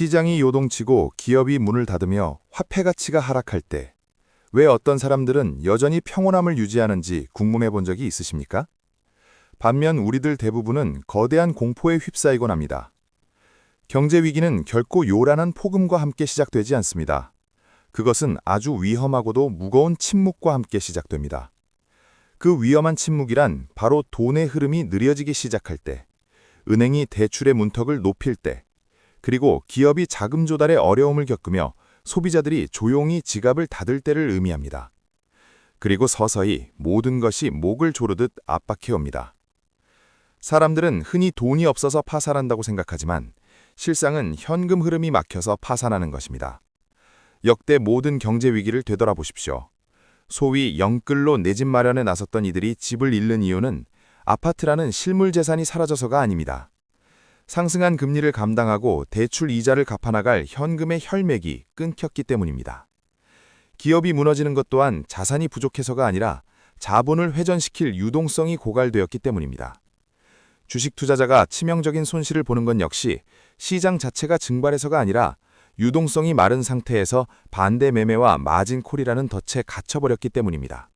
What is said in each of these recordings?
시장이 요동치고 기업이 문을 닫으며 화폐 가치가 하락할 때 왜 어떤 사람들은 여전히 평온함을 유지하는지 궁금해 본 적이 있으십니까? 반면 우리들 대부분은 거대한 공포에 휩싸이곤 합니다. 경제 위기는 결코 요란한 폭음과 함께 시작되지 않습니다. 그것은 아주 위험하고도 무거운 침묵과 함께 시작됩니다. 그 위험한 침묵이란 바로 돈의 흐름이 느려지기 시작할 때, 은행이 대출의 문턱을 높일 때, 그리고 기업이 자금 조달에 어려움을 겪으며 소비자들이 조용히 지갑을 닫을 때를 의미합니다. 그리고 서서히 모든 것이 목을 조르듯 압박해옵니다. 사람들은 흔히 돈이 없어서 파산한다고 생각하지만 실상은 현금 흐름이 막혀서 파산하는 것입니다. 역대 모든 경제 위기를 되돌아보십시오. 소위 영끌로 내 집 마련에 나섰던 이들이 집을 잃는 이유는 아파트라는 실물 재산이 사라져서가 아닙니다. 상승한 금리를 감당하고 대출 이자를 갚아나갈 현금의 혈맥이 끊겼기 때문입니다. 기업이 무너지는 것 또한 자산이 부족해서가 아니라 자본을 회전시킬 유동성이 고갈되었기 때문입니다. 주식 투자자가 치명적인 손실을 보는 건 역시 시장 자체가 증발해서가 아니라 유동성이 마른 상태에서 반대 매매와 마진콜이라는 덫에 갇혀버렸기 때문입니다.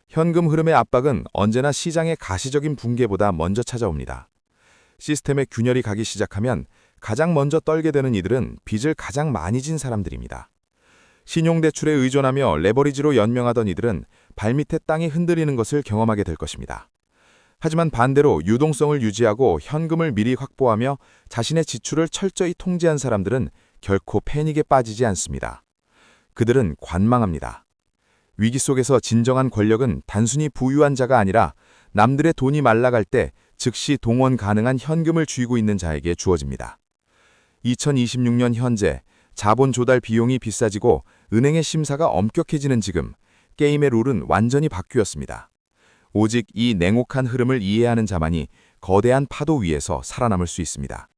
현금 흐름의 압박은 언제나 시장의 가시적인 붕괴보다 먼저 찾아옵니다. 시스템의 균열이 가기 시작하면 가장 먼저 떨게 되는 이들은 빚을 가장 많이 진 사람들입니다. 신용대출에 의존하며 레버리지로 연명하던 이들은 발밑에 땅이 흔들리는 것을 경험하게 될 것입니다. 하지만 반대로 유동성을 유지하고 현금을 미리 확보하며 자신의 지출을 철저히 통제한 사람들은 결코 패닉에 빠지지 않습니다. 그들은 관망합니다. 위기 속에서 진정한 권력은 단순히 부유한 자가 아니라 남들의 돈이 말라갈 때 즉시 동원 가능한 현금을 쥐고 있는 자에게 주어집니다. 2026년 현재 자본 조달 비용이 비싸지고 은행의 심사가 엄격해지는 지금 게임의 룰은 완전히 바뀌었습니다. 오직 이 냉혹한 흐름을 이해하는 자만이 거대한 파도 위에서 살아남을 수 있습니다.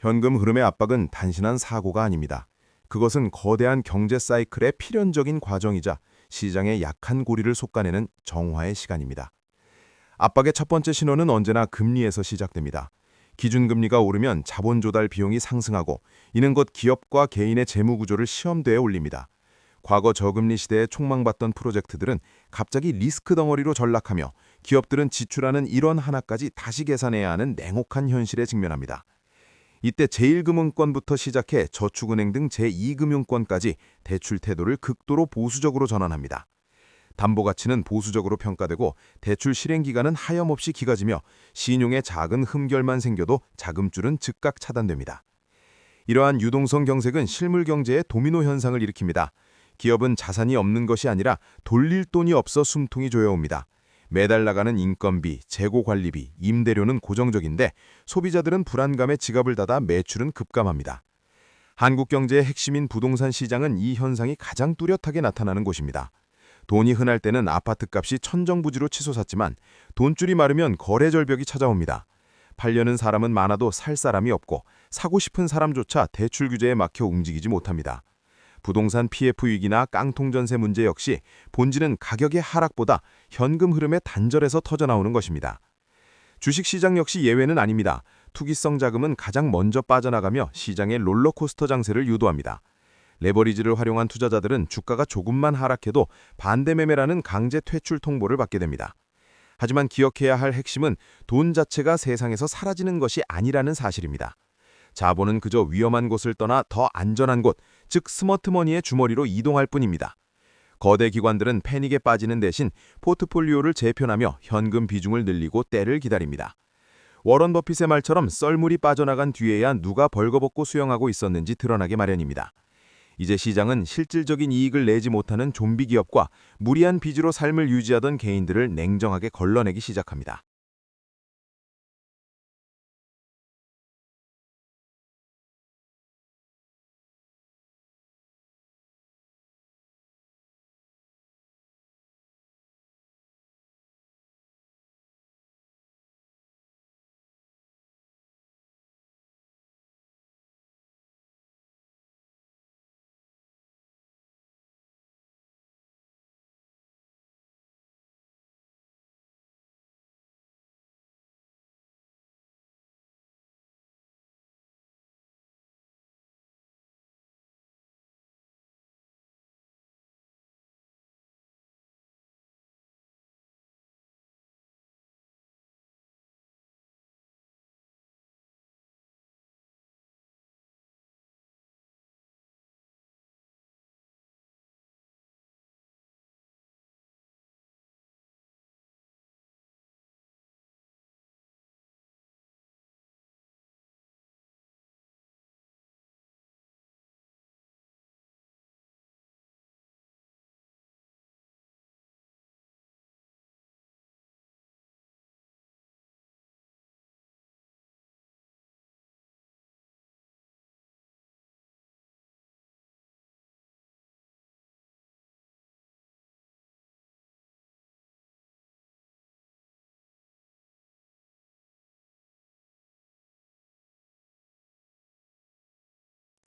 현금 흐름의 압박은 단순한 사고가 아닙니다. 그것은 거대한 경제 사이클의 필연적인 과정이자 시장의 약한 고리를 솎아내는 정화의 시간입니다. 압박의 첫 번째 신호는 언제나 금리에서 시작됩니다. 기준금리가 오르면 자본 조달 비용이 상승하고 이는 곧 기업과 개인의 재무 구조를 시험대에 올립니다. 과거 저금리 시대에 촉망받던 프로젝트들은 갑자기 리스크 덩어리로 전락하며 기업들은 지출하는 1원 하나까지 다시 계산해야 하는 냉혹한 현실에 직면합니다. 이때 제1금융권부터 시작해 저축은행 등 제2금융권까지 대출 태도를 극도로 보수적으로 전환합니다. 담보가치는 보수적으로 평가되고 대출 실행기간은 하염없이 길어지며 신용의 작은 흠결만 생겨도 자금줄은 즉각 차단됩니다. 이러한 유동성 경색은 실물 경제의 도미노 현상을 일으킵니다. 기업은 자산이 없는 것이 아니라 돌릴 돈이 없어 숨통이 조여옵니다. 매달 나가는 인건비, 재고관리비, 임대료는 고정적인데 소비자들은 불안감에 지갑을 닫아 매출은 급감합니다. 한국 경제의 핵심인 부동산 시장은 이 현상이 가장 뚜렷하게 나타나는 곳입니다. 돈이 흔할 때는 아파트값이 천정부지로 치솟았지만 돈줄이 마르면 거래 절벽이 찾아옵니다. 팔려는 사람은 많아도 살 사람이 없고 사고 싶은 사람조차 대출 규제에 막혀 움직이지 못합니다. 부동산 PF 위기나 깡통전세 문제 역시 본질은 가격의 하락보다 현금 흐름의 단절에서 터져나오는 것입니다. 주식시장 역시 예외는 아닙니다. 투기성 자금은 가장 먼저 빠져나가며 시장의 롤러코스터 장세를 유도합니다. 레버리지를 활용한 투자자들은 주가가 조금만 하락해도 반대매매라는 강제 퇴출 통보를 받게 됩니다. 하지만 기억해야 할 핵심은 돈 자체가 세상에서 사라지는 것이 아니라는 사실입니다. 자본은 그저 위험한 곳을 떠나 더 안전한 곳, 즉 스마트머니의 주머니로 이동할 뿐입니다. 거대 기관들은 패닉에 빠지는 대신 포트폴리오를 재편하며 현금 비중을 늘리고 때를 기다립니다. 워런 버핏의 말처럼 썰물이 빠져나간 뒤에야 누가 벌거벗고 수영하고 있었는지 드러나게 마련입니다. 이제 시장은 실질적인 이익을 내지 못하는 좀비 기업과 무리한 빚으로 삶을 유지하던 개인들을 냉정하게 걸러내기 시작합니다.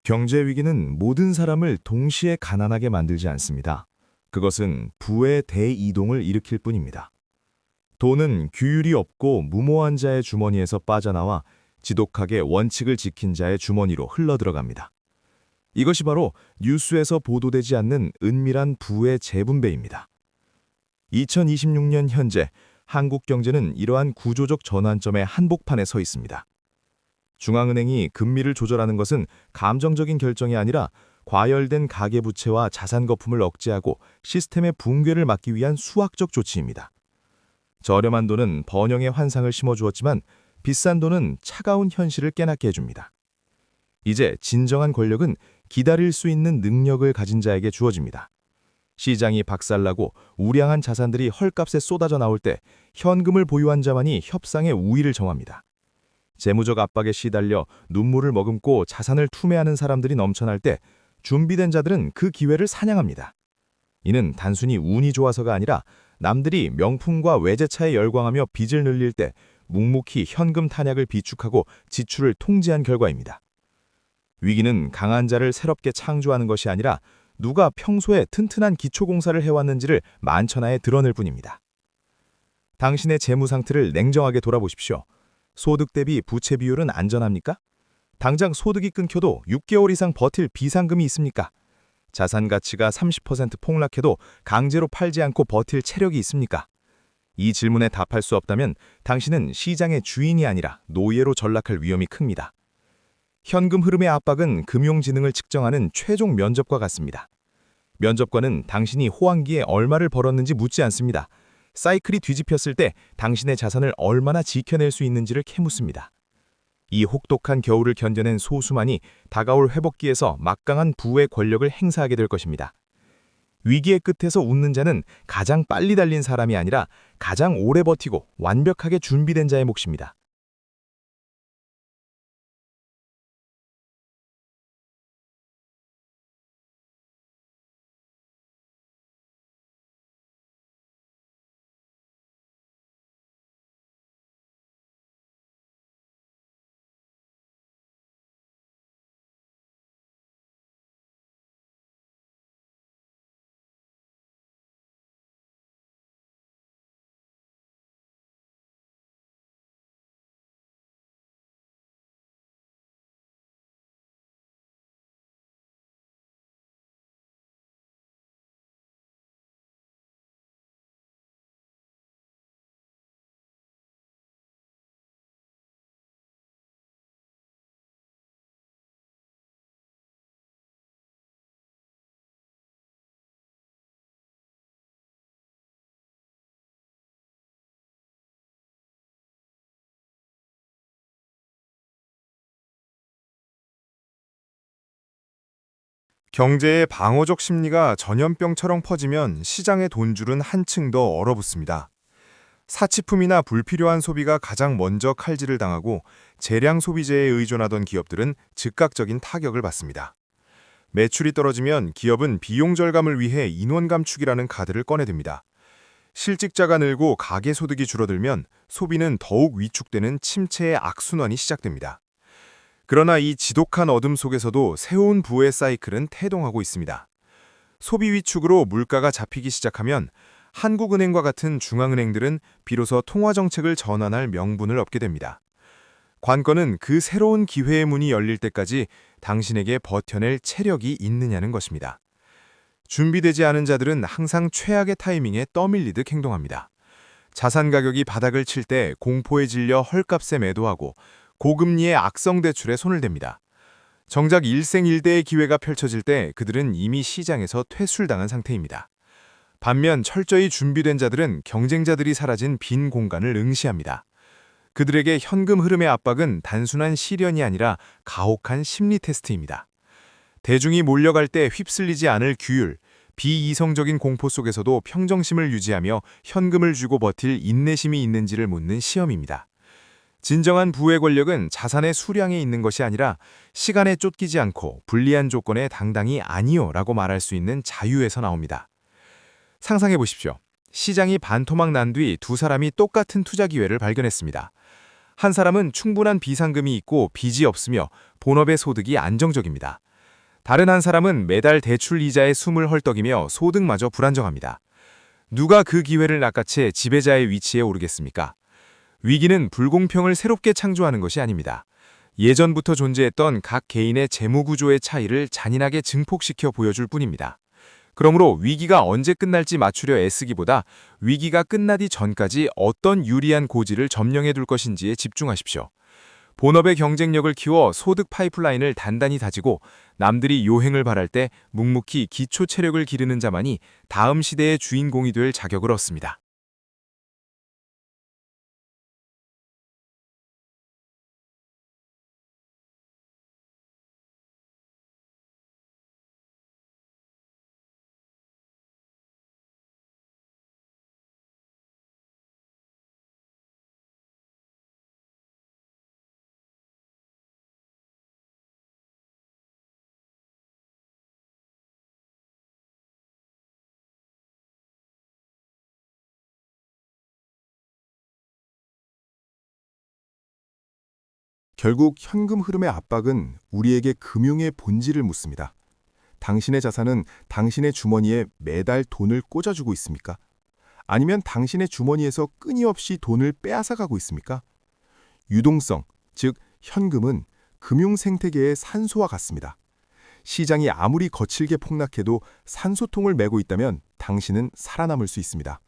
경제 위기는 모든 사람을 동시에 가난하게 만들지 않습니다. 그것은 부의 대이동을 일으킬 뿐입니다. 돈은 규율이 없고 무모한 자의 주머니에서 빠져나와 지독하게 원칙을 지킨 자의 주머니로 흘러들어갑니다. 이것이 바로 뉴스에서 보도되지 않는 은밀한 부의 재분배입니다. 2026년 현재 한국 경제는 이러한 구조적 전환점의 한복판에 서 있습니다. 중앙은행이 금리를 조절하는 것은 감정적인 결정이 아니라 과열된 가계부채와 자산 거품을 억제하고 시스템의 붕괴를 막기 위한 수학적 조치입니다. 저렴한 돈은 번영의 환상을 심어주었지만 비싼 돈은 차가운 현실을 깨닫게 해줍니다. 이제 진정한 권력은 기다릴 수 있는 능력을 가진 자에게 주어집니다. 시장이 박살나고 우량한 자산들이 헐값에 쏟아져 나올 때 현금을 보유한 자만이 협상의 우위를 정합니다. 재무적 압박에 시달려 눈물을 머금고 자산을 투매하는 사람들이 넘쳐날 때 준비된 자들은 그 기회를 사냥합니다. 이는 단순히 운이 좋아서가 아니라 남들이 명품과 외제차에 열광하며 빚을 늘릴 때 묵묵히 현금 탄약을 비축하고 지출을 통제한 결과입니다. 위기는 강한 자를 새롭게 창조하는 것이 아니라 누가 평소에 튼튼한 기초공사를 해왔는지를 만천하에 드러낼 뿐입니다. 당신의 재무 상태를 냉정하게 돌아보십시오. 소득 대비 부채 비율은 안전합니까? 당장 소득이 끊겨도 6개월 이상 버틸 비상금이 있습니까? 자산 가치가 30% 폭락해도 강제로 팔지 않고 버틸 체력이 있습니까? 이 질문에 답할 수 없다면 당신은 시장의 주인이 아니라 노예로 전락할 위험이 큽니다. 현금 흐름의 압박은 금융지능을 측정하는 최종 면접과 같습니다. 면접관은 당신이 호황기에 얼마를 벌었는지 묻지 않습니다. 사이클이 뒤집혔을 때 당신의 자산을 얼마나 지켜낼 수 있는지를 캐묻습니다. 이 혹독한 겨울을 견뎌낸 소수만이 다가올 회복기에서 막강한 부의 권력을 행사하게 될 것입니다. 위기의 끝에서 웃는 자는 가장 빨리 달린 사람이 아니라 가장 오래 버티고 완벽하게 준비된 자의 몫입니다. 경제의 방어적 심리가 전염병처럼 퍼지면 시장의 돈줄은 한층 더 얼어붙습니다. 사치품이나 불필요한 소비가 가장 먼저 칼질을 당하고 재량 소비재에 의존하던 기업들은 즉각적인 타격을 받습니다. 매출이 떨어지면 기업은 비용 절감을 위해 인원 감축이라는 카드를 꺼내듭니다. 실직자가 늘고 가계 소득이 줄어들면 소비는 더욱 위축되는 침체의 악순환이 시작됩니다. 그러나 이 지독한 어둠 속에서도 새로운 부의 사이클은 태동하고 있습니다. 소비 위축으로 물가가 잡히기 시작하면 한국은행과 같은 중앙은행들은 비로소 통화정책을 전환할 명분을 얻게 됩니다. 관건은 그 새로운 기회의 문이 열릴 때까지 당신에게 버텨낼 체력이 있느냐는 것입니다. 준비되지 않은 자들은 항상 최악의 타이밍에 떠밀리듯 행동합니다. 자산 가격이 바닥을 칠 때 공포에 질려 헐값에 매도하고 고금리의 악성 대출에 손을 댑니다. 정작 일생일대의 기회가 펼쳐질 때 그들은 이미 시장에서 퇴출당한 상태입니다. 반면 철저히 준비된 자들은 경쟁자들이 사라진 빈 공간을 응시합니다. 그들에게 현금 흐름의 압박은 단순한 시련이 아니라 가혹한 심리 테스트입니다. 대중이 몰려갈 때 휩쓸리지 않을 규율, 비이성적인 공포 속에서도 평정심을 유지하며 현금을 쥐고 버틸 인내심이 있는지를 묻는 시험입니다. 진정한 부의 권력은 자산의 수량에 있는 것이 아니라 시간에 쫓기지 않고 불리한 조건에 당당히 아니요 라고 말할 수 있는 자유에서 나옵니다. 상상해 보십시오. 시장이 반토막 난 뒤 두 사람이 똑같은 투자 기회를 발견했습니다. 한 사람은 충분한 비상금이 있고 빚이 없으며 본업의 소득이 안정적입니다. 다른 한 사람은 매달 대출 이자에 숨을 헐떡이며 소득마저 불안정합니다. 누가 그 기회를 낚아채 지배자의 위치에 오르겠습니까? 위기는 불공평을 새롭게 창조하는 것이 아닙니다. 예전부터 존재했던 각 개인의 재무 구조의 차이를 잔인하게 증폭시켜 보여줄 뿐입니다. 그러므로 위기가 언제 끝날지 맞추려 애쓰기보다 위기가 끝나기 전까지 어떤 유리한 고지를 점령해 둘 것인지에 집중하십시오. 본업의 경쟁력을 키워 소득 파이프라인을 단단히 다지고 남들이 요행을 바랄 때 묵묵히 기초 체력을 기르는 자만이 다음 시대의 주인공이 될 자격을 얻습니다. 결국 현금 흐름의 압박은 우리에게 금융의 본질을 묻습니다. 당신의 자산은 당신의 주머니에 매달 돈을 꽂아주고 있습니까? 아니면 당신의 주머니에서 끊임없이 돈을 빼앗아가고 있습니까? 유동성, 즉 현금은 금융 생태계의 산소와 같습니다. 시장이 아무리 거칠게 폭락해도 산소통을 메고 있다면 당신은 살아남을 수 있습니다.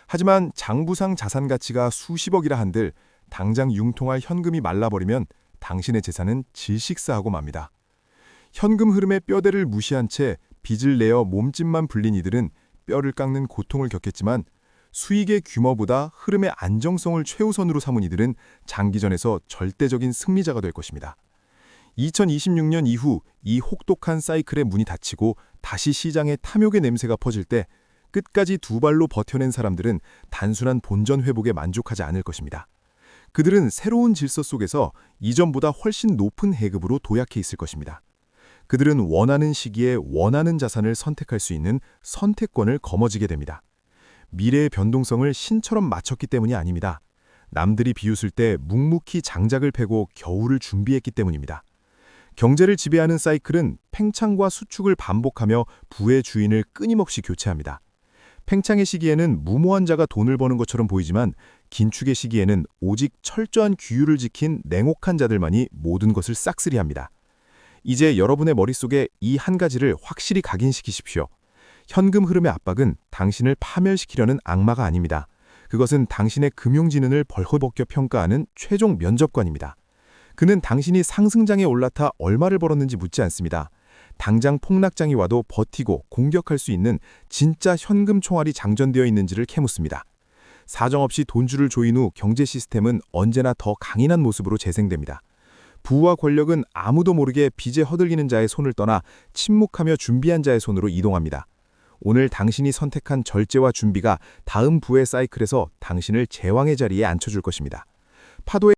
하지만 장부상 자산 가치가 수십억이라 한들 당장 융통할 현금이 말라버리면 당신의 재산은 질식사하고 맙니다. 현금 흐름의 뼈대를 무시한 채 빚을 내어 몸집만 불린 이들은 뼈를 깎는 고통을 겪겠지만 수익의 규모보다 흐름의 안정성을 최우선으로 삼은 이들은 장기전에서 절대적인 승리자가 될 것입니다. 2026년 이후 이 혹독한 사이클의 문이 닫히고 다시 시장에 탐욕의 냄새가 퍼질 때 끝까지 두 발로 버텨낸 사람들은 단순한 본전 회복에 만족하지 않을 것입니다. 그들은 새로운 질서 속에서 이전보다 훨씬 높은 해급으로 도약해 있을 것입니다. 그들은 원하는 시기에 원하는 자산을 선택할 수 있는 선택권을 거머쥐게 됩니다. 미래의 변동성을 신처럼 맞췄기 때문이 아닙니다. 남들이 비웃을 때 묵묵히 장작을 패고 겨울을 준비했기 때문입니다. 경제를 지배하는 사이클은 팽창과 수축을 반복하며 부의 주인을 끊임없이 교체합니다. 팽창의 시기에는 무모한 자가 돈을 버는 것처럼 보이지만 긴축의 시기에는 오직 철저한 규율을 지킨 냉혹한 자들만이 모든 것을 싹쓸이합니다. 이제 여러분의 머릿속에 이 한 가지를 확실히 각인시키십시오. 현금 흐름의 압박은 당신을 파멸시키려는 악마가 아닙니다. 그것은 당신의 금융지능을 벌거벗겨 평가하는 최종 면접관입니다. 그는 당신이 상승장에 올라타 얼마를 벌었는지 묻지 않습니다. 당장 폭락장이 와도 버티고 공격할 수 있는 진짜 현금 총알이 장전되어 있는지를 캐묻습니다. 사정없이 돈줄을 조인 후 경제 시스템은 언제나 더 강인한 모습으로 재생됩니다. 부와 권력은 아무도 모르게 빚에 허들리는 자의 손을 떠나 침묵하며 준비한 자의 손으로 이동합니다. 오늘 당신이 선택한 절제와 준비가 다음 부의 사이클에서 당신을 제왕의 자리에 앉혀줄 것입니다. 파도의